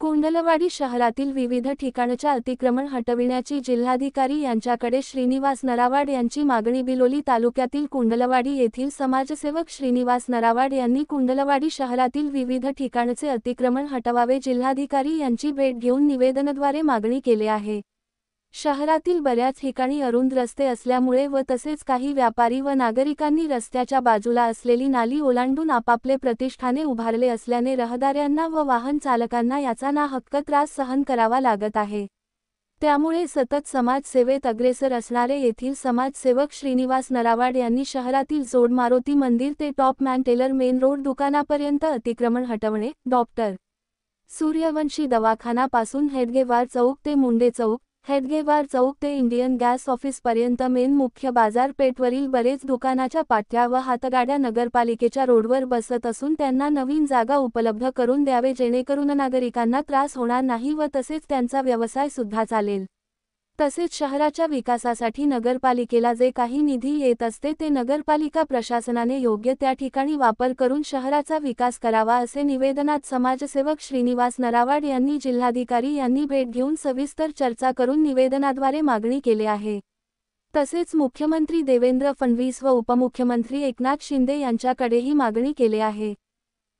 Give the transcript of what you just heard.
कुंडलवाडी शहरातील विविध ठिकाणच्या अतिक्रमण हटविण्याची जिल्हाधिकारी यांच्याकडे श्रीनिवास नरावाड यांची मागणी बिलोली तालुक्यातील कुंडलवाडी येथील समाजसेवक श्रीनिवास नरावाड यांनी कुंडलवाडी शहरातील विविध ठिकाणचे अतिक्रमण हटवावे जिल्हाधिकारी यांची भेट घेऊन निवेदनाद्वारे मागणी केली आहे। शहरातील बऱ्याच ठिकाणी अरुंद रस्ते असल्यामुळे व तसेच काही व्यापारी व नागरिकांनी रस्त्याच्या बाजूला असलेली नाली ओलांडून आपापले प्रतिष्ठाने उभारले असल्याने रहदाऱ्यांना व वाहन चालकांना याचा नाहक त्रास सहन करावा लागत आहे। त्यामुळे सतत समाजसेवेत अग्रेसर असणारे येथील समाजसेवक श्रीनिवास नरावाड यांनी शहरातील जोड मारुती मंदिर ते टॉपमॅन टेलर मेन रोड दुकानापर्यंत अतिक्रमण हटवणे, डॉक्टर सूर्यवंशी दवाखाना पासून हेडगेवार चौक ते मुंडे चौक, हेडगेवार चौक ते इंडियन गॅस ऑफिसपर्यंत मेन मुख्य बाजारपेठवरील बरेच दुकानाच्या पाट्या व हातगाड्या नगरपालिकेच्या रोडवर बसत असून त्यांना नवीन जागा उपलब्ध करून द्यावे जेणेकरून नागरिकांना त्रास होणार नाही व तसेच त्यांचा व्यवसाय सुद्धा चालेल। तसेच शहराच्या विकासासाठी नगरपालिकेला जे काही निधी येत असते ते नगरपालिका प्रशासनाने योग्य त्या ठिकाणी वापर करून शहराचा विकास करावा असे निवेदनात समाजसेवक श्रीनिवास नरावाड यांनी जिल्हाधिकारी यांनी भेट घेऊन सविस्तर चर्चा करून निवेदनाद्वारे मागणी केली आहे। तसेच मुख्यमंत्री देवेंद्र फडणवीस व उपमुख्यमंत्री एकनाथ शिंदे यांच्याकडेही मागणी केली आहे।